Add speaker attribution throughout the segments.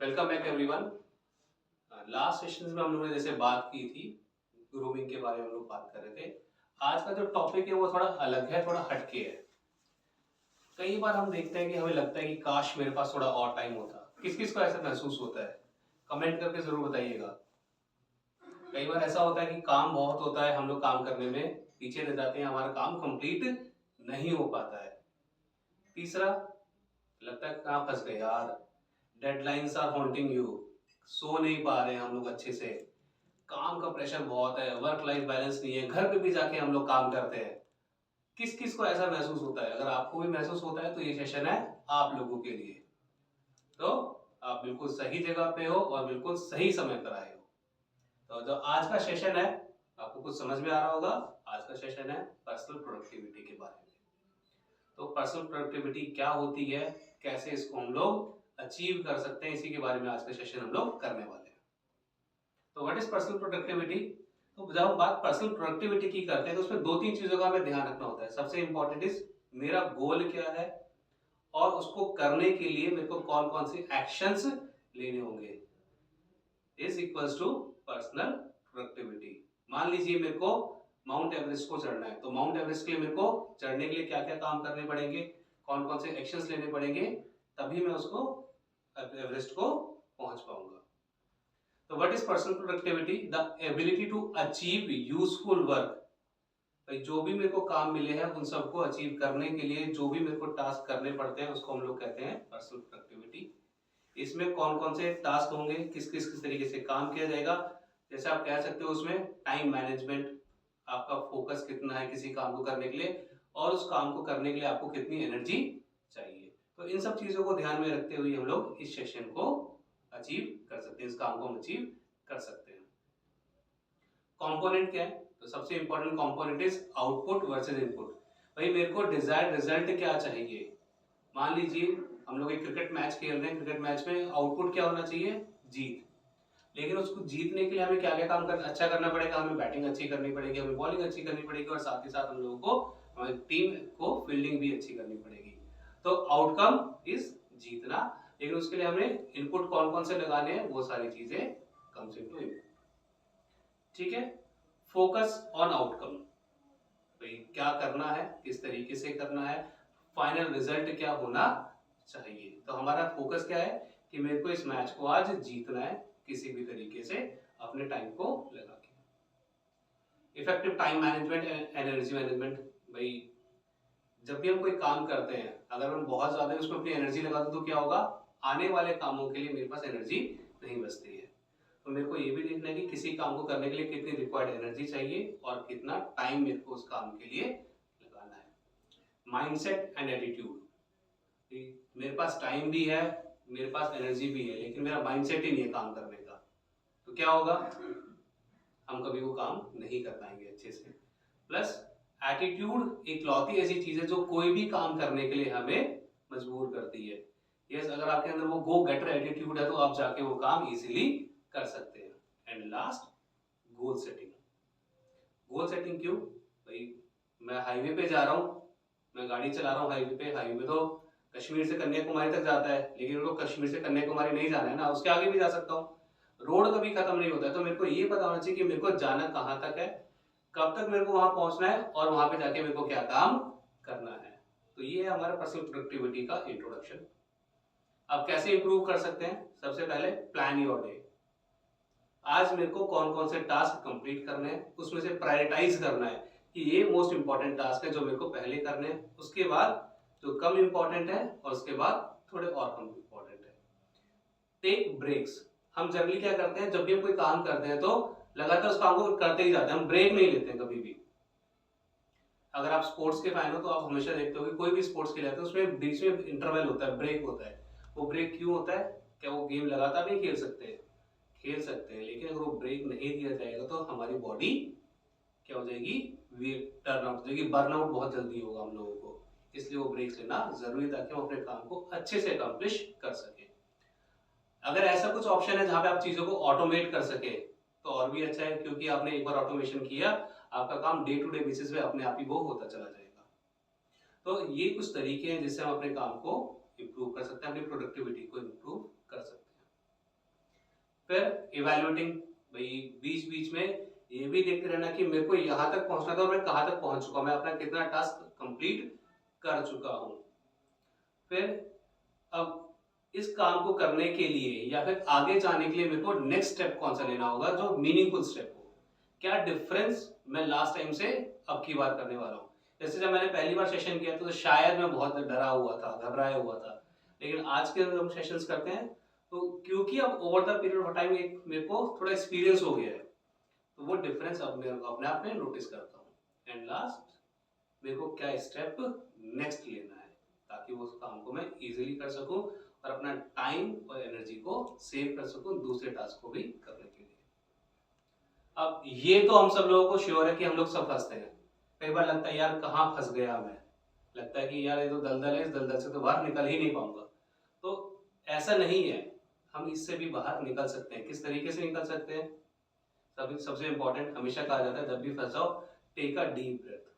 Speaker 1: Welcome back everyone. Last sessions में हम लोगों ने जैसे बात की थी, ग्रूमिंग के बारे में हम लोग बात कर रहे थे। आज का जो टॉपिक है वो थोड़ा अलग है, थोड़ा हटके है। कई बार हम देखते हैं कि हमें लगता है कि काश मेरे पास थोड़ा और टाइम होता। किस किस को ऐसा महसूस होता है? कमेंट करके जरूर बताइएगा। कई बार ऐसा होता है कि काम बहुत होता है, हम लोग काम करने में पीछे रह जाते हैं, हमारा काम कंप्लीट नहीं हो पाता है। तीसरा, लगता है कहाँ फंस गए यार, डेडलाइंस आर हॉन्टिंग यू, सो नहीं पा रहे हैं हम लोग अच्छे से, काम का प्रेशर बहुत है, वर्क लाइफ बैलेंस नहीं है, घर पे भी जाके हम लोग काम करते हैं। किस किस को ऐसा महसूस होता है? अगर आपको भी महसूस होता है तो ये सेशन है आप लोगों के लिए। तो आप बिल्कुल सही जगह पे हो और बिल्कुल सही समय पर आए हो। तो जो आज का सेशन है, आपको कुछ समझ में आ रहा होगा। आज का सेशन है पर्सनल प्रोडक्टिविटी के बारे में। तो पर्सनल प्रोडक्टिविटी क्या होती है, कैसे इसको हम लोग अचीव कर सकते हैं, इसी के बारे में आज का सेशन हम लोग करने वाले हैं। तो व्हाट इज पर्सनल प्रोडक्टिविटी? तो जब हम बात पर्सनल प्रोडक्टिविटी की करते हैं तो उसमें दो तीन चीजों का हमें ध्यान रखना होता है। सबसे इंपॉर्टेंट इज मेरा गोल क्या है और उसको करने के लिए मेरे को कौन कौन से एक्शंस लेने होंगे, is equals to personal productivity. मान लीजिए मेरे को माउंट एवरेस्ट को चढ़ना है, तो माउंट एवरेस्ट के लिए मेरे को चढ़ने के लिए क्या क्या काम करने पड़ेंगे, कौन कौन से एक्शंस लेने पड़ेंगे, तभी मैं उसको एवरेस्ट को पहुंच पाऊंगा। तो what is personal productivity? The ability to achieve useful work. भाई जो भी मेरे को काम मिले हैं उन सबको अचीव करने के लिए जो भी मेरे को टास्क करने पड़ते हैं उसको हम लोग कहते हैं पर्सनल प्रोडक्टिविटी। इसमें कौन कौन से टास्क होंगे, किस किस किस तरीके से काम किया जाएगा, जैसे आप कह सकते हो उसमें टाइम मैनेजमेंट, आपका फोकस कितना है किसी काम को करने के लिए और उस काम को करने के लिए आपको कितनी एनर्जी चाहिए। तो इन सब चीजों को ध्यान में रखते हुए हम लोग इस सेशन को अचीव कर सकते हैं, इस काम को हम अचीव कर सकते हैं। कंपोनेंट क्या है? तो सबसे important component is output versus input. भाई मेरे को डिजायर्ड रिजल्ट क्या चाहिए? मान लीजिए हम लोग एक क्रिकेट मैच खेल रहे हैं, क्रिकेट मैच में आउटपुट क्या होना चाहिए? जीत। लेकिन उसको जीतने के लिए हमें क्या क्या काम अच्छा करना पड़ेगा? हमें बैटिंग अच्छी करनी पड़ेगी, हमें बॉलिंग अच्छी करनी पड़ेगी और साथ ही साथ हम लोगों को, हमारी टीम को फील्डिंग भी अच्छी करनी पड़ेगी। तो आउटकम इज जीतना, लेकिन उसके लिए हमें इनपुट कौन कौन से लगाने हैं वो सारी चीजें कम्स इनटू इनपुट। ठीक है, फोकस ऑन आउटकम, भाई क्या करना है, किस तरीके से करना है, फाइनल रिजल्ट क्या होना चाहिए। तो हमारा फोकस क्या है कि मेरे को इस मैच को आज जीतना है किसी भी तरीके से अपने टाइम को लगा के। Effective time management and energy management. भाई जब भी हम कोई काम करते हैं, अगर हम बहुत ज्यादा उसमें अपनी एनर्जी लगा दो तो क्या होगा? आने वाले कामों के लिए मेरे पास एनर्जी नहीं बचती है। तो मेरे को ये भी देखना है कि किसी काम को करने के लिए कितनी रिक्वायर्ड एनर्जी चाहिए और कितना टाइम मेरे को उस काम के लिए लगाना है। माइंडसेट एंड एटीट्यूड, मेरे पास टाइम भी है, मेरे पास एनर्जी भी है, लेकिन मेरा माइंडसेट ही नहीं है काम करने का, तो क्या होगा? हम कभी वो काम नहीं कर पाएंगे अच्छे से। प्लस एटीट्यूड एक लौती ऐसी चीज है जो कोई भी काम करने के लिए हमें मजबूर करती है। यस, अगर आपके अंदर वो गो गेटर एटीट्यूड है तो आप जाके वो काम इजीली कर सकते हैं। And last, goal setting. Goal setting क्यों? भाई मैं हाईवे पे जा रहा हूँ, मैं गाड़ी चला रहा हूँ हाईवे पे, हाईवे तो कश्मीर से कन्याकुमारी तक जाता है, लेकिन मेरे को कश्मीर से कन्याकुमारी नहीं जाना है ना, उसके आगे भी जा सकता हूँ। रोड कभी खत्म नहीं होता है, तो मेरे को ये पता होना चाहिए कि मेरे को जाना कहाँ तक है, कब तक मेरे को वहां पहुंचना है और वहां पे जाके मेरे को क्या काम करना है। तो ये है हमारा पर्सनल प्रोडक्टिविटी का इंट्रोडक्शन। अब कैसे इंप्रूव कर सकते हैं? सबसे पहले प्लान योर डे। आज मेरे को कौन कौन से टास्क कंप्लीट करने हैं, उसमें से प्रायोरिटाइज करना है कि ये मोस्ट इंपॉर्टेंट टास्क है जो मेरे को पहले करने हैं, उसके बाद जो कम इंपॉर्टेंट है और उसके बाद थोड़े और कम इंपॉर्टेंट है। Take breaks. हम जनरली क्या करते हैं, जब भी हम कोई काम करते हैं तो लगातार उस काम को करते ही जाते हैं, हम ब्रेक नहीं लेते हैं कभी भी। अगर आप स्पोर्ट्स के फैन हो तो आप हमेशा देखते हो कि कोई भी स्पोर्ट्स खेलते हैं उसमें बीच में इंटरवल होता है, ब्रेक होता है। वो ब्रेक क्यों होता है? क्या वो गेम लगातार नहीं खेल सकते? खेल सकते हैं, लेकिन अगर वो ब्रेक नहीं दिया जाएगा तो हमारी बॉडी क्या हो जाएगी? टर्न आउट हो जाएगी, बर्नआउट बहुत जल्दी होगा हम लोगों को। इसलिए वो ब्रेक्स लेना जरूरी है ताकि हम अपने काम को अच्छे से अकम्प्लिश कर सके। अगर ऐसा कुछ ऑप्शन है जहां पे आप चीजों को ऑटोमेट कर सके तो और भी अच्छा है, क्योंकि आपने एक बार ऑटोमेशन किया, आपका काम डे टू डे बेसिस पे अपने आप ही वो होता चला जाएगा। तो ये कुछ तरीके हैं जिससे हम अपने काम को इम्प्रूव कर सकते हैं, अपनी प्रोडक्टिविटी को इम्प्रूव कर सकते हैं। फिर इवेल्युएटिंग, भाई बीच बीच में ये भी देखते रहना कि मेरे को यहाँ तक पहुंचना था और मैं कहाँ तक पहुंच चुका हूं, मैं अपना कितना टास्क कंप्लीट कर चुका हूं। फिर अब इस काम को करने के लिए या फिर आगे जाने के लिए मेरे को नेक्स्ट स्टेप कौन सा लेना होगा जो मीनिंगफुल स्टेप हो, क्या डिफरेंस मैं लास्ट टाइम से अब की बार करने वाला हूँ। जैसे जब मैंने पहली बार सेशन किया तो शायद मैं बहुत डरा हुआ था, घबराया हुआ था, लेकिन आज के हम सेशंस करते हैं तो क्योंकि अब over the period of time एक मेरे को थोड़ा एक्सपीरियंस हो गया है, तो वो डिफरेंस अब मैं अपने आप में नोटिस करता हूँ। एंड लास्ट, मेरे को क्या स्टेप नेक्स्ट लेना है ताकि वो काम को मैं इजीली कर सकूं और अपना टाइम और एनर्जी को सेव कर सकूं दूसरे टास्क को भी करने के लिए। अब ये तो हम सब लोगों को श्योर है कि हम लोग सब फंसते हैं। कई बार लगता है यार कहाँ फंस गया मैं, लगता है कि यार ये तो दलदल है, इस दलदल से तो बाहर निकल ही नहीं पाऊंगा। तो ऐसा नहीं है, हम इससे भी बाहर निकल सकते हैं। किस तरीके से निकल सकते हैं? सबसे इंपॉर्टेंट हमेशा कहा जाता है जब भी फंस जाओ, टेक अ डीप ब्रेथ,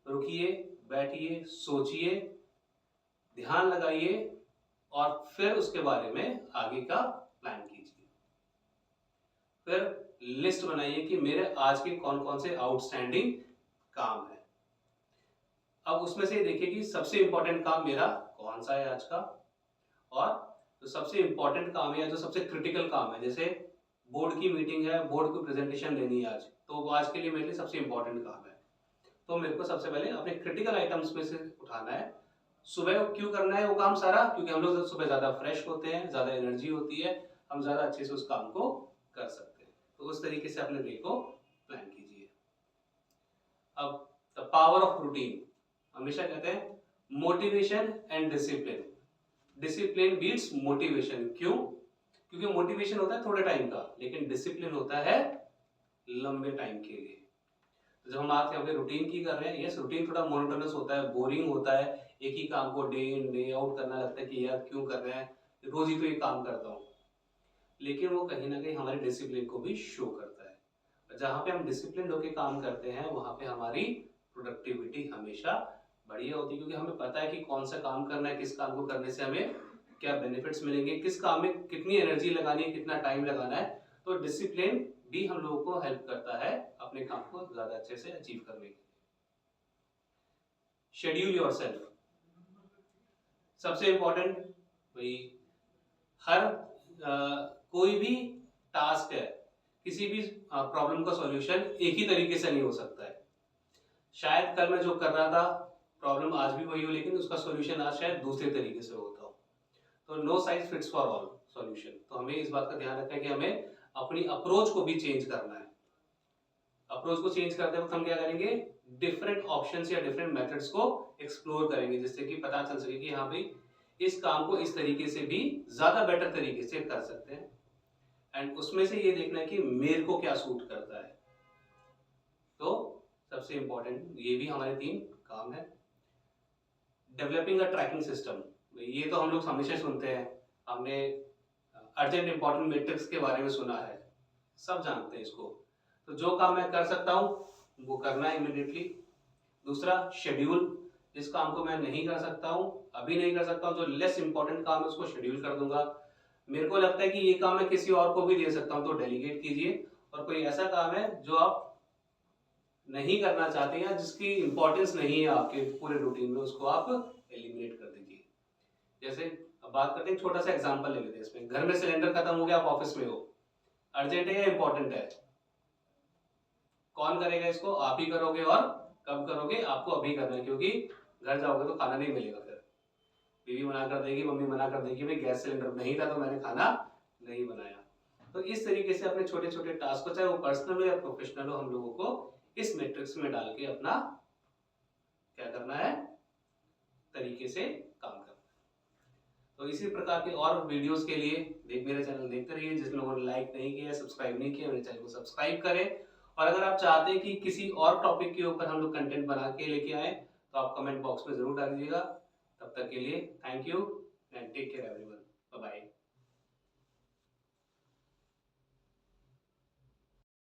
Speaker 1: रुकिए, बैठिए, सोचिए, ध्यान लगाइए और फिर उसके बारे में आगे का प्लान कीजिए। फिर लिस्ट बनाइए कि मेरे आज के कौन कौन से आउटस्टैंडिंग काम है। अब उसमें से देखिए कि सबसे इंपॉर्टेंट काम मेरा कौन सा है आज का, और जो सबसे इंपॉर्टेंट काम है, जो सबसे क्रिटिकल काम है, जैसे बोर्ड की मीटिंग है, बोर्ड को प्रेजेंटेशन लेनी है आज, तो वो आज के लिए मेरे लिए सबसे इंपॉर्टेंट काम है। तो मेरे को सबसे पहले अपने क्रिटिकल आइटम्स में से उठाना है। सुबह क्यों करना है वो काम सारा? क्योंकि हम लोग सुबह ज्यादा फ्रेश होते हैं, ज्यादा एनर्जी होती है, हम ज्यादा अच्छे से उस काम को कर सकते हैं। तो उस तरीके से अपने डे को प्लान कीजिए। अब द पावर ऑफ रूटीन, हमेशा कहते हैं motivation and discipline, discipline beats motivation. क्यों? क्योंकि मोटिवेशन होता है थोड़े टाइम का, लेकिन डिसिप्लिन होता है लंबे टाइम के लिए। तो जब हम बात यहाँ पे रूटीन की कर रहे हैं, यस रूटीन थोड़ा मोनोटोनस होता है, बोरिंग होता है, एक ही काम को डे इन डे आउट करना लगता है कि यार क्यों कर रहे हैं, रोज ही तो ये काम करता हूँ, लेकिन वो कहीं ना कहीं हमारे डिसिप्लिन को भी शो करता है। जहाँ पे हम डिसिप्लिन होकर काम करते हैं वहां पे हमारी प्रोडक्टिविटी हमेशा बढ़िया होती है, क्योंकि हमें पता है कि कौन सा काम करना है, किस काम को करने से हमें क्या बेनिफिट्स मिलेंगे, किस काम में कितनी एनर्जी लगानी है, कितना टाइम लगाना है। तो डिसिप्लिन भी हम लोगों को हेल्प करता है अपने काम को ज्यादा अच्छे से अचीव करने के लिए। शेड्यूल योरसेल्फ, सबसे इंपॉर्टेंट भाई, हर कोई भी टास्क है, किसी भी प्रॉब्लम का सॉल्यूशन एक ही तरीके से नहीं हो सकता है। शायद कल मैं जो कर रहा था प्रॉब्लम आज भी वही हो, लेकिन उसका सॉल्यूशन आज शायद दूसरे तरीके से होता हो। तो no size fits for all solution. तो हमें इस बात का ध्यान रखना है कि हमें अपनी अप्रोच को भी चेंज करना है। अप्रोच को चेंज करते वक्त हम क्या करेंगे, डिफरेंट ऑप्शंस या डिफरेंट मेथड्स को एक्सप्लोर करेंगे, जिससे कि पता चल सके कि हाँ भाई इस काम को इस तरीके से भी ज्यादा बेटर तरीके से कर सकते हैं। एंड उसमें से ये देखना है कि मेरे को क्या सूट करता है। तो सबसे इंपॉर्टेंट ये भी हमारे 3 काम है। डेवलपिंग अ ट्रैकिंग सिस्टम, ये तो हम लोग हमेशा सुनते हैं, हमने अर्जेंट इंपॉर्टेंट मैट्रिक्स के बारे में सुना है, सब जानते हैं इसको। तो जो काम मैं कर सकता हूँ वो करना है इमीडिएटली। दूसरा शेड्यूल, जिस काम को मैं नहीं कर सकता हूँ, अभी नहीं कर सकता हूँ, जो लेस इंपॉर्टेंट काम है उसको शेड्यूल कर दूंगा। मेरे को लगता है कि ये काम मैं किसी और को भी दे सकता हूँ, तो डेलीगेट कीजिए। और कोई ऐसा काम है जो आप नहीं करना चाहते हैं, जिसकी इंपॉर्टेंस नहीं है आपके पूरे रूटीन में, उसको आप एलिमिनेट कर दीजिए। जैसे अब बात करते हैं, छोटा सा एग्जांपल ले लेते हैं इसमें। घर में सिलेंडर खत्म हो गया, आप ऑफिस में हो, अर्जेंट है या इंपॉर्टेंट है? कौन करेगा इसको? आप ही करोगे। और कब करोगे? आपको अभी करना है, क्योंकि घर जाओगे तो खाना नहीं मिलेगा। फिर बीवी मना कर देगी, मम्मी मना कर देगी, भाई गैस सिलेंडर नहीं था तो मैंने खाना नहीं बनाया। तो इस तरीके से अपने छोटे छोटे टास्क को, चाहे वो पर्सनल हो या प्रोफेशनल हो, हम लोगों को इस मैट्रिक्स में डाल के अपना क्या करना है, तरीके से काम करना है। तो इसी प्रकार के और वीडियोस के लिए मेरा चैनल देखते रहिए। जिन लोगों ने लाइक नहीं किया, सब्सक्राइब नहीं किया, मेरे चैनल को सब्सक्राइब करें। और अगर आप चाहते हैं कि किसी और टॉपिक के ऊपर हम लोग कंटेंट बना के लेके आए, तो आप कमेंट बॉक्स में जरूर डाल दीजिएगा। तब तक के लिए thank you and take care everyone, bye bye.